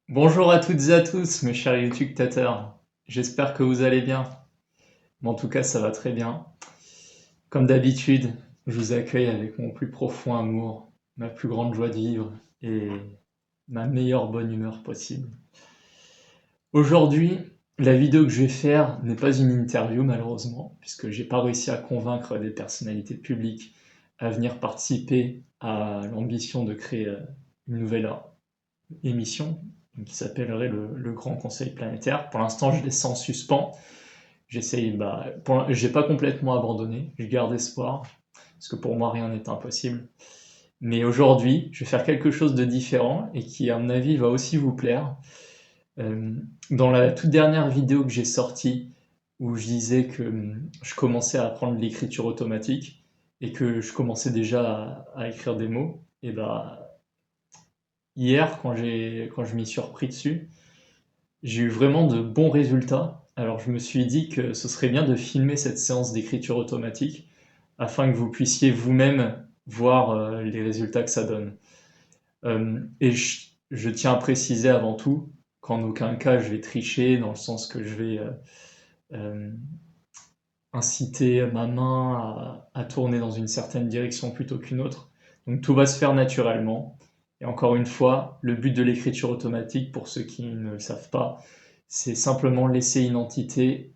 Bonjour à toutes et à tous, mes chers YouTubtateurs. J'espère que vous allez bien. En tout cas, ça va très bien. Comme d'habitude, je vous accueille avec mon plus profond amour, ma plus grande joie de vivre et ma meilleure bonne humeur possible. Aujourd'hui, la vidéo que je vais faire n'est pas une interview malheureusement, puisque j'ai pas réussi à convaincre des personnalités publiques à venir participer à l'ambition de créer une nouvelle émission qui s'appellerait le Grand Conseil planétaire. Pour l'instant, je laisse ça en suspens. J'essaye, j'ai pas complètement abandonné, je garde espoir, parce que pour moi, rien n'est impossible. Mais aujourd'hui, je vais faire quelque chose de différent et qui, à mon avis, va aussi vous plaire. Dans la toute dernière vidéo que j'ai sortie, où je disais que je commençais à apprendre l'écriture automatique et que je commençais déjà à écrire des mots, et hier, quand je m'y suis repris dessus, j'ai eu vraiment de bons résultats. Alors je me suis dit que ce serait bien de filmer cette séance d'écriture automatique afin que vous puissiez vous-même voir les résultats que ça donne. Et je tiens à préciser avant tout qu'en aucun cas je vais tricher, dans le sens que je vais euh, inciter ma main à tourner dans une certaine direction plutôt qu'une autre. Donc tout va se faire naturellement. Et encore une fois, le but de l'écriture automatique, pour ceux qui ne le savent pas, c'est simplement laisser une entité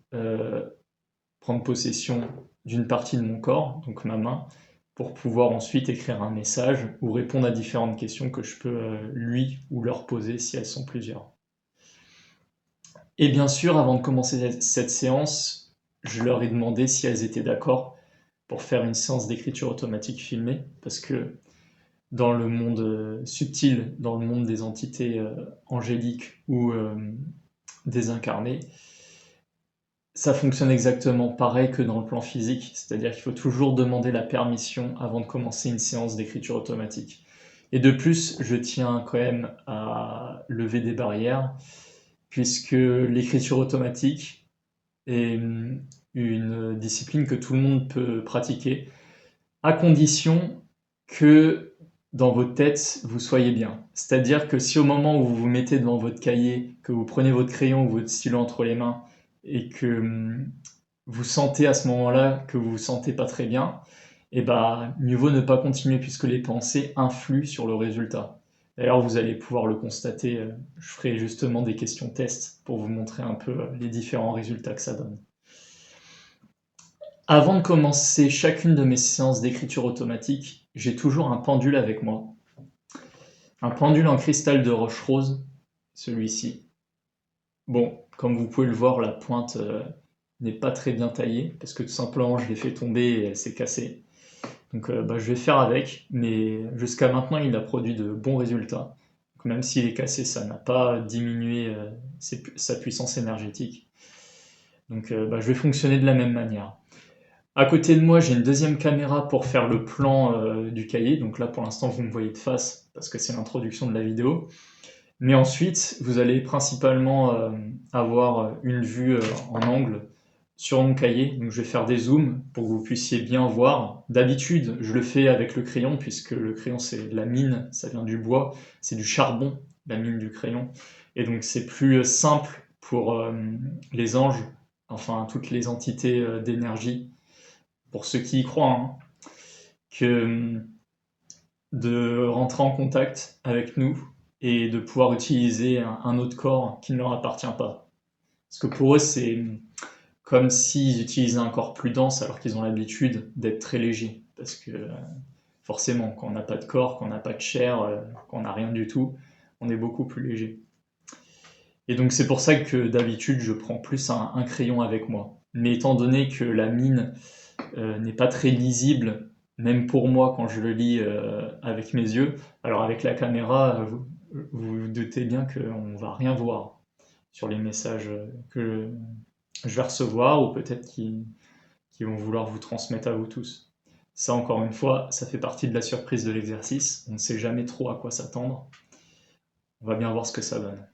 prendre possession d'une partie de mon corps, donc ma main, pour pouvoir ensuite écrire un message ou répondre à différentes questions que je peux lui ou leur poser si elles sont plusieurs. Et bien sûr, avant de commencer cette séance, je leur ai demandé si elles étaient d'accord pour faire une séance d'écriture automatique filmée, parce que dans le monde subtil, dans le monde des entités angéliques ou désincarnées, ça fonctionne exactement pareil que dans le plan physique, c'est-à-dire qu'il faut toujours demander la permission avant de commencer une séance d'écriture automatique. Et de plus, je tiens quand même à lever des barrières, puisque l'écriture automatique est une discipline que tout le monde peut pratiquer, à condition que dans votre tête, vous soyez bien. C'est-à-dire que si au moment où vous vous mettez devant votre cahier, que vous prenez votre crayon ou votre stylo entre les mains, et que vous sentez à ce moment-là que vous vous sentez pas très bien, et mieux vaut ne pas continuer puisque les pensées influent sur le résultat. D'ailleurs, vous allez pouvoir le constater, je ferai justement des questions tests pour vous montrer un peu les différents résultats que ça donne. Avant de commencer chacune de mes séances d'écriture automatique, j'ai toujours un pendule avec moi. Un pendule en cristal de roche rose, celui-ci. Bon, comme vous pouvez le voir, la pointe n'est pas très bien taillée, parce que tout simplement je l'ai fait tomber et elle s'est cassée. Donc je vais faire avec, mais jusqu'à maintenant il a produit de bons résultats. Donc, même s'il est cassé, ça n'a pas diminué sa puissance énergétique. Donc je vais fonctionner de la même manière. À côté de moi, j'ai une deuxième caméra pour faire le plan du cahier. Donc là, pour l'instant, vous me voyez de face parce que c'est l'introduction de la vidéo. Mais ensuite, vous allez principalement avoir une vue en angle sur mon cahier. Donc je vais faire des zooms pour que vous puissiez bien voir. D'habitude, je le fais avec le crayon puisque le crayon, c'est de la mine, ça vient du bois, c'est du charbon, la mine du crayon. Et donc c'est plus simple pour les anges, enfin toutes les entités d'énergie, pour ceux qui y croient, hein, que de rentrer en contact avec nous et de pouvoir utiliser un autre corps qui ne leur appartient pas. Parce que pour eux, c'est comme s'ils utilisaient un corps plus dense alors qu'ils ont l'habitude d'être très légers. Parce que forcément, quand on n'a pas de corps, quand on n'a pas de chair, quand on n'a rien du tout, on est beaucoup plus léger. Et donc c'est pour ça que d'habitude, je prends plus un crayon avec moi. Mais étant donné que la mine n'est pas très lisible, même pour moi quand je le lis avec mes yeux. Alors avec la caméra, vous vous doutez bien qu'on va rien voir sur les messages que je vais recevoir ou peut-être qui vont vouloir vous transmettre à vous tous. Ça, encore une fois, ça fait partie de la surprise de l'exercice. On ne sait jamais trop à quoi s'attendre. On va bien voir ce que ça donne.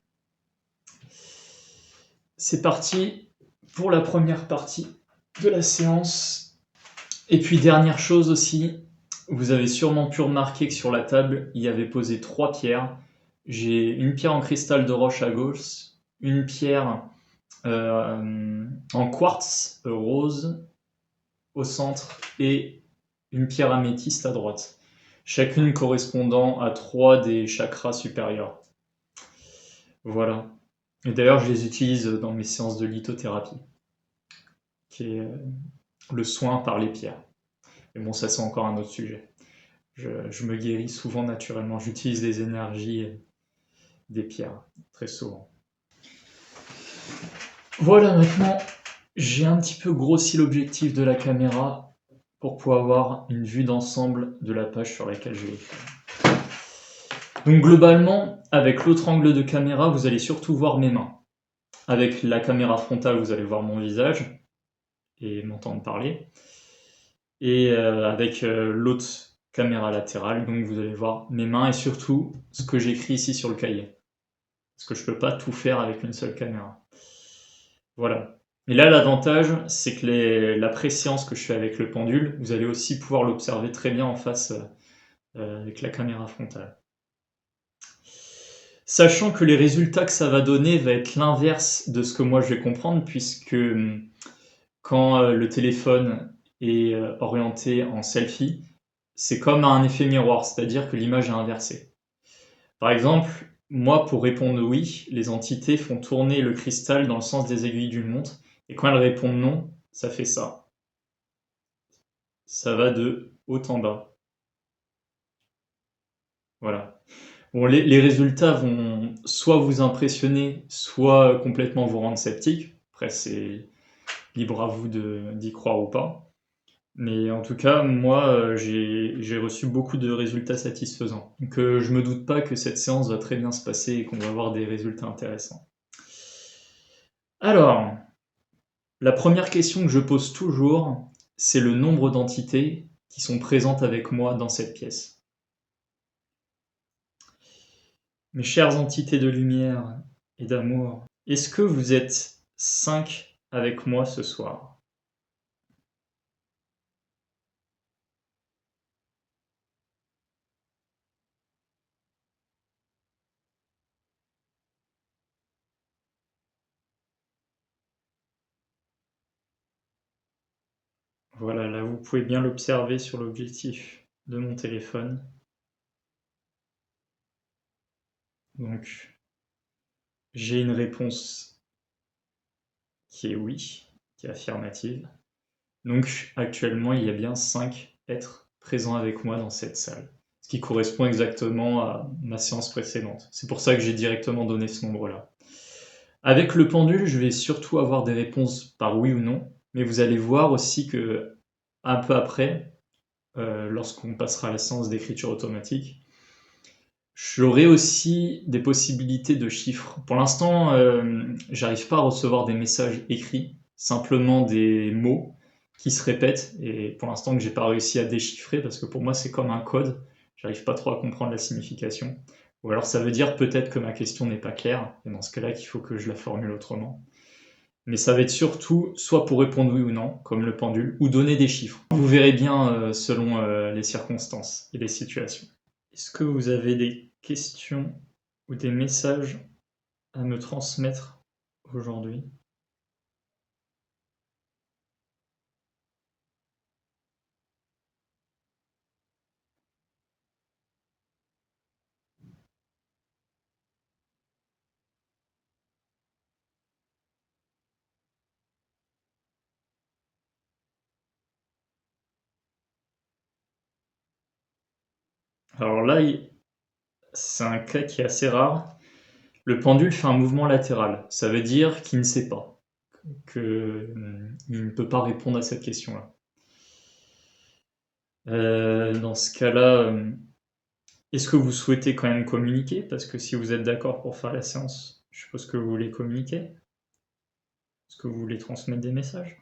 C'est parti pour la première partie de la séance. Et puis dernière chose aussi, vous avez sûrement pu remarquer que sur la table, il y avait posé 3 pierres. J'ai une pierre en cristal de roche à gauche, une pierre en quartz rose au centre et une pierre améthyste à droite, chacune correspondant à 3 des chakras supérieurs. Voilà. Et d'ailleurs, je les utilise dans mes séances de lithothérapie, qui est le soin par les pierres. Mais bon, ça c'est encore un autre sujet. Je me guéris souvent naturellement. J'utilise les énergies des pierres, très souvent. Voilà, maintenant, j'ai un petit peu grossi l'objectif de la caméra pour pouvoir avoir une vue d'ensemble de la page sur laquelle je vais écrire. Donc globalement, avec l'autre angle de caméra, vous allez surtout voir mes mains. Avec la caméra frontale, vous allez voir mon visage et m'entendre parler. Et avec l'autre caméra latérale, donc vous allez voir mes mains et surtout ce que j'écris ici sur le cahier. Parce que je ne peux pas tout faire avec une seule caméra. Voilà. Et là, l'avantage, c'est que la préséance que je fais avec le pendule, vous allez aussi pouvoir l'observer très bien en face avec la caméra frontale. Sachant que les résultats que ça va donner va être l'inverse de ce que moi je vais comprendre, puisque quand le téléphone est orienté en selfie, c'est comme un effet miroir, c'est-à-dire que l'image est inversée. Par exemple, moi, pour répondre oui, les entités font tourner le cristal dans le sens des aiguilles d'une montre, et quand elles répondent non, ça fait ça. Ça va de haut en bas. Voilà. Bon, les résultats vont soit vous impressionner, soit complètement vous rendre sceptique. Après, c'est libre à vous d'y croire ou pas. Mais en tout cas, moi, j'ai reçu beaucoup de résultats satisfaisants. Donc je me doute pas que cette séance va très bien se passer et qu'on va avoir des résultats intéressants. Alors, la première question que je pose toujours, c'est le nombre d'entités qui sont présentes avec moi dans cette pièce. Mes chères entités de lumière et d'amour, est-ce que vous êtes 5 avec moi ce soir? Voilà, là vous pouvez bien l'observer sur l'objectif de mon téléphone. Donc, j'ai une réponse qui est oui, qui est affirmative. Donc, actuellement, il y a bien 5 êtres présents avec moi dans cette salle, ce qui correspond exactement à ma séance précédente. C'est pour ça que j'ai directement donné ce nombre-là. Avec le pendule, je vais surtout avoir des réponses par oui ou non, mais vous allez voir aussi que un peu après, lorsqu'on passera à la séance d'écriture automatique, j'aurai aussi des possibilités de chiffres. Pour l'instant, j'arrive pas à recevoir des messages écrits, simplement des mots qui se répètent, et pour l'instant que j'ai pas réussi à déchiffrer, parce que pour moi c'est comme un code, j'arrive pas trop à comprendre la signification. Ou alors ça veut dire peut-être que ma question n'est pas claire, et dans ce cas-là qu'il faut que je la formule autrement. Mais ça va être surtout soit pour répondre oui ou non, comme le pendule, ou donner des chiffres. Vous verrez bien selon les circonstances et les situations. Est-ce que vous avez des questions ou des messages à me transmettre aujourd'hui? Alors là, c'est un cas qui est assez rare. Le pendule fait un mouvement latéral. Ça veut dire qu'il ne sait pas, qu'il ne peut pas répondre à cette question-là. Dans ce cas-là, est-ce que vous souhaitez quand même communiquer? Parce que si vous êtes d'accord pour faire la séance, je suppose que vous voulez communiquer. Est-ce que vous voulez transmettre des messages?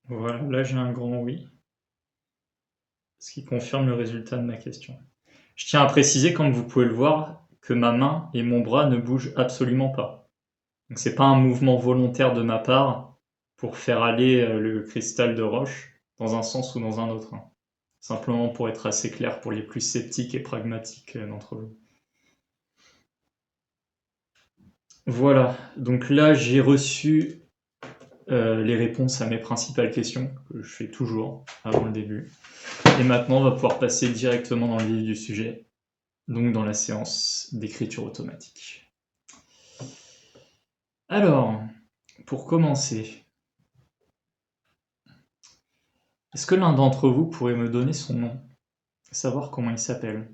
Voilà, là j'ai un grand oui, ce qui confirme le résultat de ma question. Je tiens à préciser, comme vous pouvez le voir, que ma main et mon bras ne bougent absolument pas. Donc c'est pas un mouvement volontaire de ma part pour faire aller le cristal de roche dans un sens ou dans un autre, hein. Simplement pour être assez clair pour les plus sceptiques et pragmatiques d'entre vous. Voilà, donc là j'ai reçu les réponses à mes principales questions, que je fais toujours avant le début. Et maintenant on va pouvoir passer directement dans le vif du sujet, donc dans la séance d'écriture automatique. Alors, pour commencer, est-ce que l'un d'entre vous pourrait me donner son nom, savoir comment il s'appelle?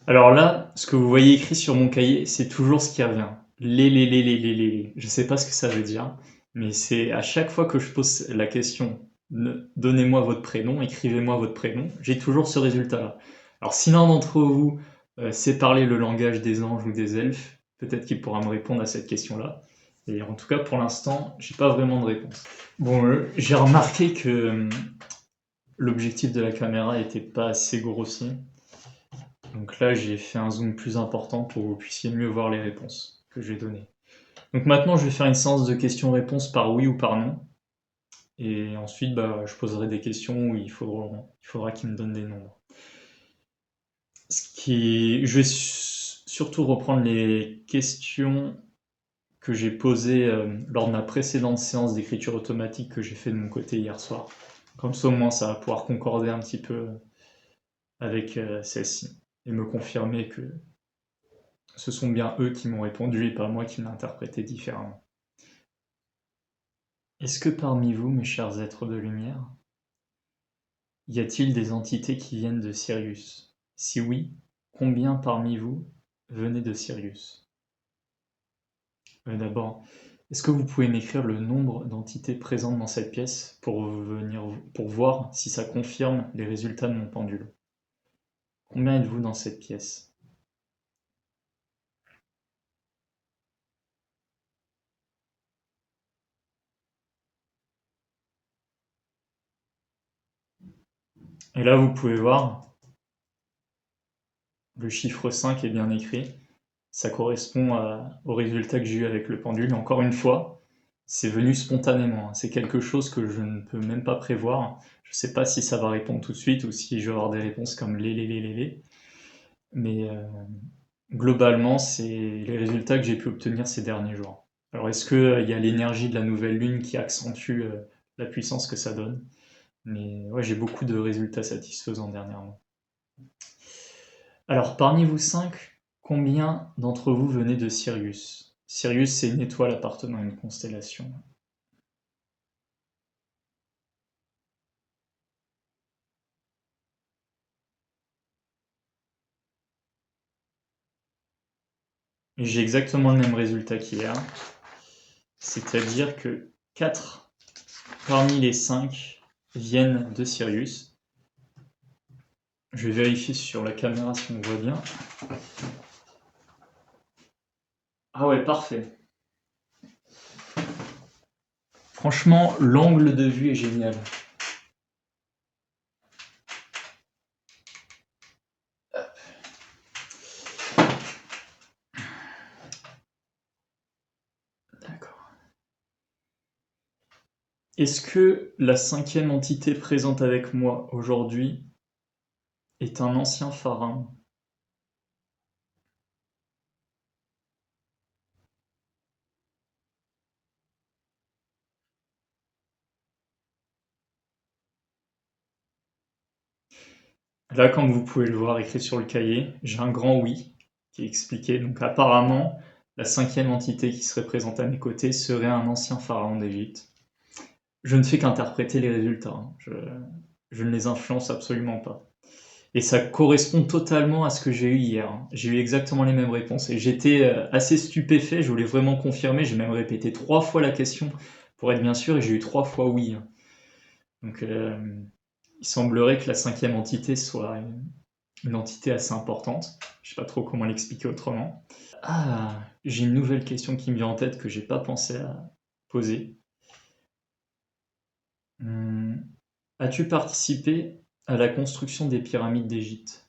Alors là, ce que vous voyez écrit sur mon cahier, c'est toujours ce qui revient. Les. Je sais pas ce que ça veut dire, mais c'est à chaque fois que je pose la question, donnez-moi votre prénom, écrivez-moi votre prénom, j'ai toujours ce résultat-là. Alors si l'un d'entre vous sait parler le langage des anges ou des elfes, peut-être qu'il pourra me répondre à cette question-là. Et en tout cas, pour l'instant, j'ai pas vraiment de réponse. Bon, j'ai remarqué que l'objectif de la caméra était pas assez grossi. Donc là, j'ai fait un zoom plus important pour que vous puissiez mieux voir les réponses que j'ai données. Donc maintenant, je vais faire une séance de questions-réponses par oui ou par non. Et ensuite, je poserai des questions où il faudra qu'il me donne des nombres. Je vais surtout reprendre les questions que j'ai posées lors de ma précédente séance d'écriture automatique que j'ai fait de mon côté hier soir. Comme ça, au moins, ça va pouvoir concorder un petit peu avec celle-ci et me confirmer que ce sont bien eux qui m'ont répondu et pas moi qui l'ai interprété différemment. Est-ce que parmi vous, mes chers êtres de lumière, y a-t-il des entités qui viennent de Sirius? Si oui, combien parmi vous venez de Sirius? D'abord, est-ce que vous pouvez m'écrire le nombre d'entités présentes dans cette pièce pour voir si ça confirme les résultats de mon pendule? Combien êtes-vous dans cette pièce? Et là, vous pouvez voir, le chiffre 5 est bien écrit. Ça correspond au résultat que j'ai eu avec le pendule. Encore une fois, c'est venu spontanément, hein. C'est quelque chose que je ne peux même pas prévoir. Je ne sais pas si ça va répondre tout de suite ou si je vais avoir des réponses comme les. Mais globalement, c'est les résultats que j'ai pu obtenir ces derniers jours. Alors, est-ce qu'il y a l'énergie de la nouvelle lune qui accentue la puissance que ça donne? Mais ouais, j'ai beaucoup de résultats satisfaisants dernièrement. Alors, parmi vous 5, combien d'entre vous venez de Sirius? Sirius, c'est une étoile appartenant à une constellation. Et j'ai exactement le même résultat qu'hier. C'est-à-dire que 4 parmi les 5 viennent de Sirius. Je vais vérifier sur la caméra si on voit bien. Ah ouais, parfait. Franchement, l'angle de vue est génial. D'accord. Est-ce que la 5e entité présente avec moi aujourd'hui est un ancien pharaon? Là, comme vous pouvez le voir écrit sur le cahier, j'ai un grand oui qui est expliqué. Donc apparemment, la 5e entité qui serait présente à mes côtés serait un ancien pharaon d'Égypte. Je ne fais qu'interpréter les résultats, hein. Je ne les influence absolument pas. Et ça correspond totalement à ce que j'ai eu hier, hein. J'ai eu exactement les mêmes réponses et j'étais assez stupéfait, je voulais vraiment confirmer, j'ai même répété 3 fois la question pour être bien sûr et j'ai eu 3 fois oui, hein. Donc il semblerait que la 5e entité soit une entité assez importante. Je sais pas trop comment l'expliquer autrement. Ah, j'ai une nouvelle question qui me vient en tête que j'ai pas pensé à poser. As-tu participé à la construction des pyramides d'Égypte?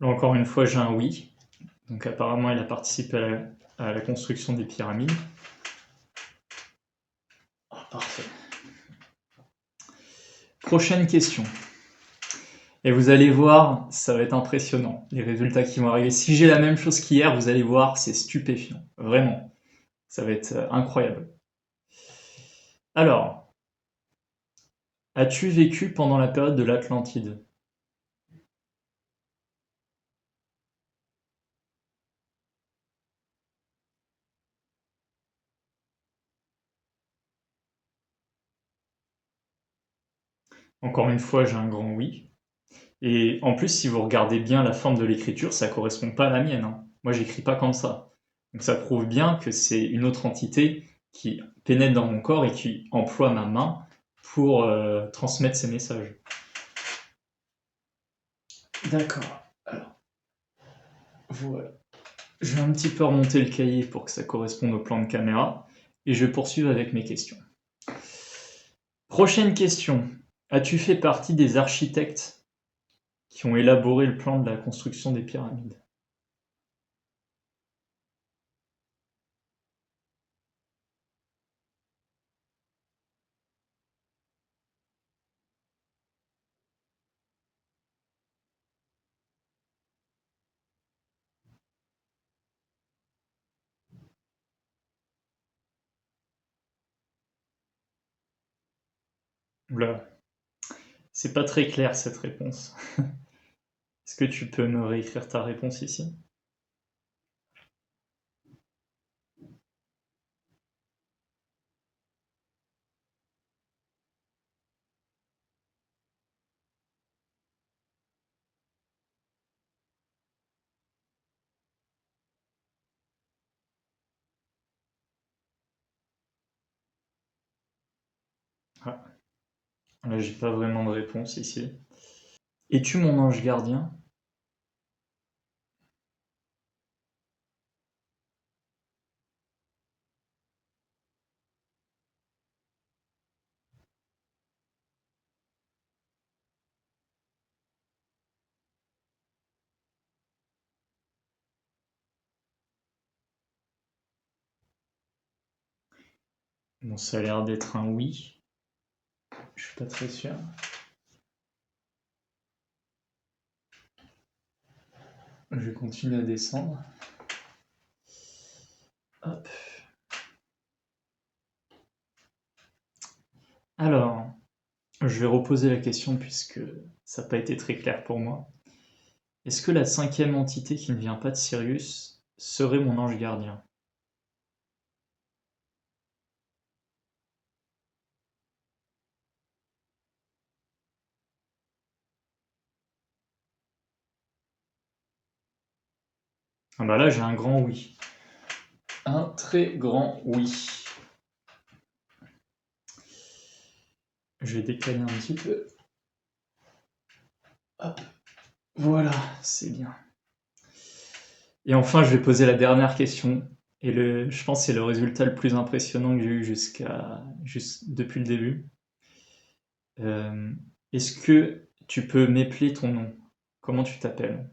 Là encore une fois, j'ai un oui. Donc apparemment, elle a participé à la construction des pyramides. Ah, parfait. Prochaine question. Et vous allez voir, ça va être impressionnant, les résultats qui vont arriver. Si j'ai la même chose qu'hier, vous allez voir, c'est stupéfiant. Vraiment. Ça va être incroyable. Alors, as-tu vécu pendant la période de l'Atlantide? Encore une fois, j'ai un grand oui. Et en plus, si vous regardez bien la forme de l'écriture, ça correspond pas à la mienne, hein. Moi, j'écris pas comme ça. Donc ça prouve bien que c'est une autre entité qui pénètre dans mon corps et qui emploie ma main pour transmettre ces messages. D'accord. Alors, voilà. Je vais un petit peu remonter le cahier pour que ça corresponde au plan de caméra et je vais poursuivre avec mes questions. Prochaine question. As-tu fait partie des architectes qui ont élaboré le plan de la construction des pyramides? Oula, c'est pas très clair cette réponse. Est-ce que tu peux me réécrire ta réponse ici? Ah, là j'ai pas vraiment de réponse ici. Es-tu mon ange gardien? Bon, ça a l'air d'être un oui. Je suis pas très sûr. Je vais continuer à descendre. Hop. Alors, je vais reposer la question puisque ça n'a pas été très clair pour moi. Est-ce que la cinquième entité qui ne vient pas de Sirius serait mon ange gardien? Ah bah là j'ai un grand oui. Un très grand oui. Je vais décaler un petit peu. Hop. Voilà, c'est bien. Et enfin, je vais poser la dernière question. Et je pense que c'est le résultat le plus impressionnant que j'ai eu depuis le début. Euh, Est-ce que tu peux m'épeler ton nom? Comment tu t'appelles?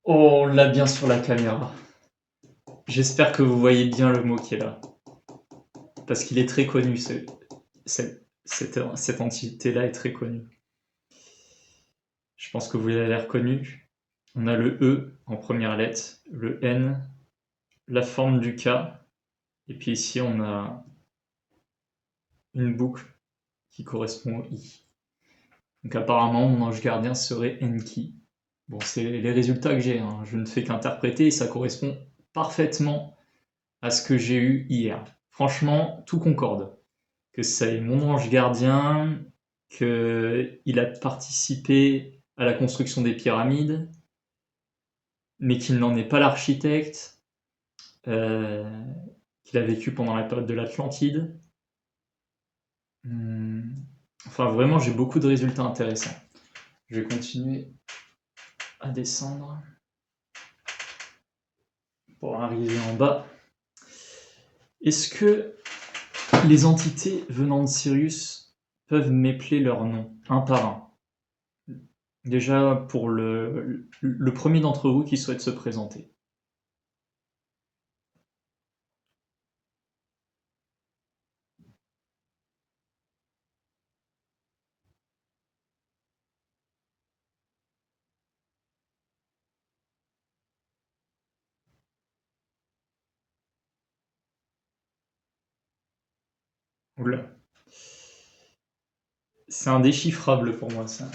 Oh, on l'a bien sur la caméra. J'espère que vous voyez bien le mot qui est là. Parce qu'il est très connu, cette entité-là est très connue. Je pense que vous l'avez reconnu. On a le E en première lettre, le N, la forme du K, et puis ici on a une boucle qui correspond au I. Donc apparemment mon ange gardien serait Enki. Bon, c'est les résultats que j'ai, hein. Je ne fais qu'interpréter et ça correspond parfaitement à ce que j'ai eu hier. Franchement, tout concorde. Que c'est mon ange gardien, qu'il a participé à la construction des pyramides, mais qu'il n'en est pas l'architecte, qu'il a vécu pendant la période de l'Atlantide. Enfin, vraiment, j'ai beaucoup de résultats intéressants. Je vais continuer à descendre pour arriver en bas. Est-ce que les entités venant de Sirius peuvent m'épeler leur nom, un par un? Déjà, pour le premier d'entre vous qui souhaite se présenter. Oula. C'est indéchiffrable pour moi, ça.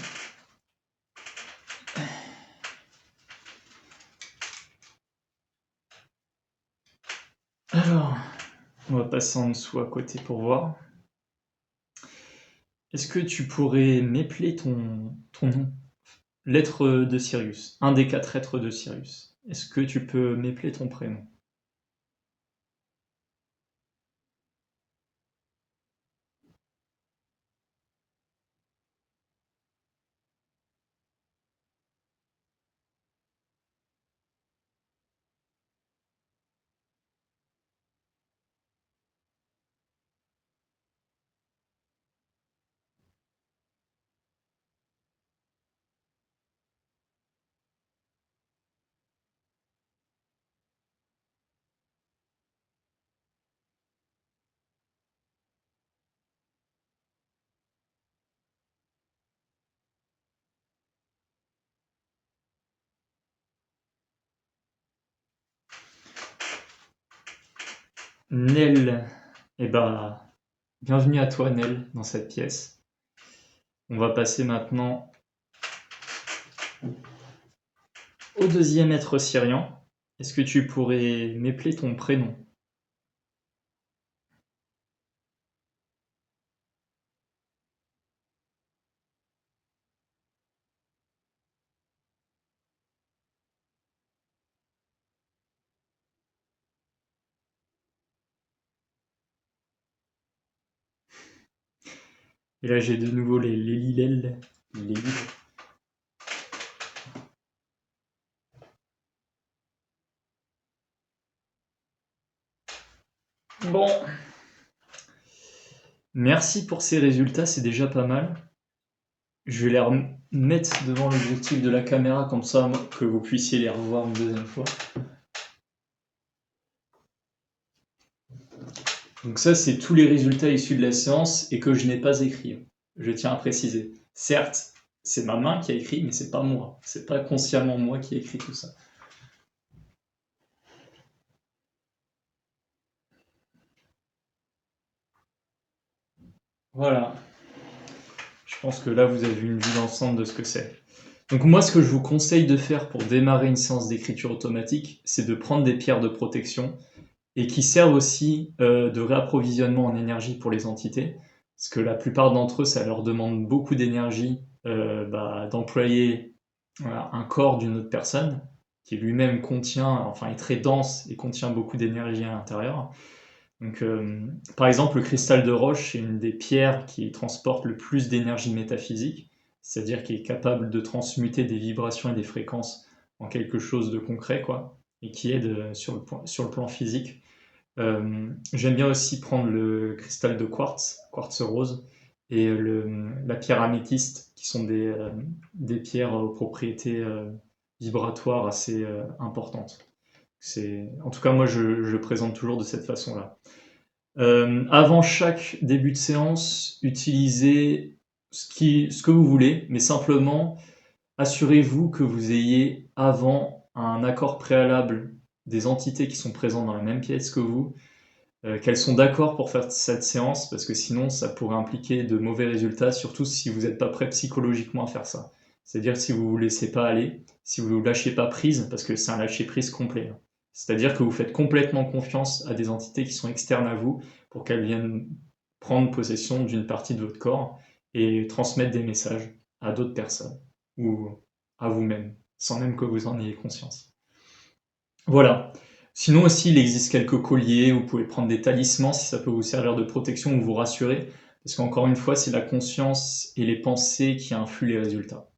Alors, on va passer en dessous à côté pour voir. Est-ce que tu pourrais m'épeler ton nom? Lettre de Sirius. Un des 4 lettres de Sirius. Est-ce que tu peux m'épeler ton prénom? Nel. Eh ben, bienvenue à toi, Nel, dans cette pièce. On va passer maintenant au deuxième être syrien. Est-ce que tu pourrais m'épeler ton prénom? Et là, j'ai de nouveau les lilels. Les lilels. Bon. Merci pour ces résultats, c'est déjà pas mal. Je vais les remettre devant l'objectif de la caméra, comme ça que vous puissiez les revoir une deuxième fois. Donc ça, c'est tous les résultats issus de la séance et que je n'ai pas écrits. Je tiens à préciser. Certes, c'est ma main qui a écrit, mais c'est pas moi. C'est pas consciemment moi qui ai écrit tout ça. Voilà. Je pense que là, vous avez une vue d'ensemble de ce que c'est. Donc moi, ce que je vous conseille de faire pour démarrer une séance d'écriture automatique, c'est de prendre des pierres de protection et qui servent aussi de réapprovisionnement en énergie pour les entités, parce que la plupart d'entre eux, ça leur demande beaucoup d'énergie d'employer un corps d'une autre personne, qui lui-même est très dense et contient beaucoup d'énergie à l'intérieur. Donc, par exemple, le cristal de roche, c'est une des pierres qui transporte le plus d'énergie métaphysique, c'est-à-dire qui est capable de transmuter des vibrations et des fréquences en quelque chose de concret, quoi, et qui aide sur le plan physique. J'aime bien aussi prendre le cristal de quartz rose, et la pierre améthyste, qui sont des pierres aux propriétés vibratoires assez importantes. En tout cas, moi, je présente toujours de cette façon-là. Avant chaque début de séance, utilisez ce que vous voulez, mais simplement assurez-vous que vous ayez avant un accord préalable des entités qui sont présentes dans la même pièce que vous, qu'elles sont d'accord pour faire cette séance, parce que sinon ça pourrait impliquer de mauvais résultats, surtout si vous n'êtes pas prêt psychologiquement à faire ça. C'est-à-dire si vous ne vous laissez pas aller, si vous ne lâchez pas prise, parce que c'est un lâcher-prise complet. C'est-à-dire que vous faites complètement confiance à des entités qui sont externes à vous pour qu'elles viennent prendre possession d'une partie de votre corps et transmettre des messages à d'autres personnes ou à vous-même, sans même que vous en ayez conscience. Voilà. Sinon aussi, il existe quelques colliers, vous pouvez prendre des talismans si ça peut vous servir de protection ou vous rassurer, parce qu'encore une fois, c'est la conscience et les pensées qui influent les résultats.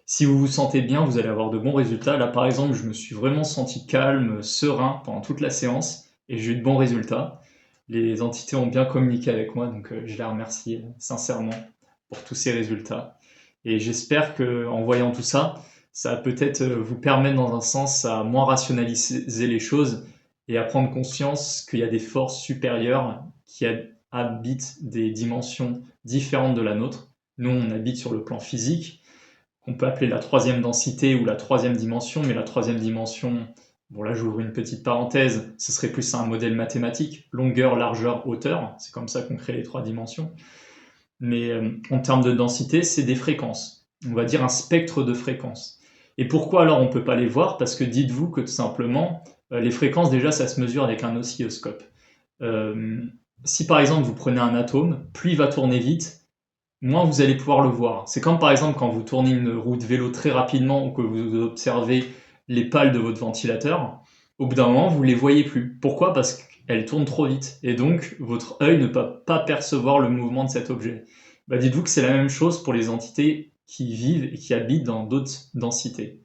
Si vous vous sentez bien, vous allez avoir de bons résultats. Là, par exemple, je me suis vraiment senti calme, serein pendant toute la séance, et j'ai eu de bons résultats. Les entités ont bien communiqué avec moi, donc je les remercie sincèrement pour tous ces résultats. Et j'espère qu'en voyant tout ça, ça va peut-être vous permettre dans un sens à moins rationaliser les choses et à prendre conscience qu'il y a des forces supérieures qui habitent des dimensions différentes de la nôtre. Nous, on habite sur le plan physique, qu'on peut appeler la troisième densité ou la troisième dimension, mais la troisième dimension, bon là j'ouvre une petite parenthèse, ce serait plus un modèle mathématique, longueur, largeur, hauteur, c'est comme ça qu'on crée les trois dimensions. Mais en termes de densité, c'est des fréquences. On va dire un spectre de fréquences. Et pourquoi alors on ne peut pas les voir? Parce que dites-vous que tout simplement, les fréquences déjà ça se mesure avec un oscilloscope. Si par exemple vous prenez un atome, plus il va tourner vite, moins vous allez pouvoir le voir. C'est comme par exemple quand vous tournez une roue de vélo très rapidement ou que vous observez les pales de votre ventilateur, au bout d'un moment, vous ne les voyez plus. Pourquoi? Parce qu'elles tournent trop vite. Et donc, votre œil ne peut pas percevoir le mouvement de cet objet. Bah, dites-vous que c'est la même chose pour les entités qui vivent et qui habitent dans d'autres densités.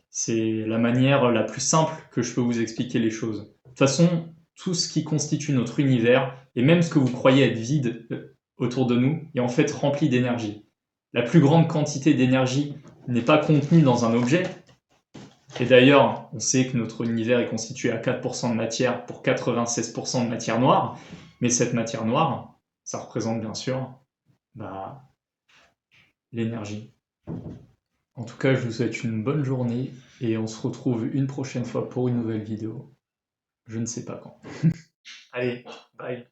C'est la manière la plus simple que je peux vous expliquer les choses. De toute façon, tout ce qui constitue notre univers, et même ce que vous croyez être vide autour de nous, est en fait rempli d'énergie. La plus grande quantité d'énergie n'est pas contenue dans un objet. Et d'ailleurs, on sait que notre univers est constitué à 4% de matière pour 96% de matière noire. Mais cette matière noire, ça représente bien sûr l'énergie. En tout cas, je vous souhaite une bonne journée et on se retrouve une prochaine fois pour une nouvelle vidéo. Je ne sais pas quand. Allez, bye.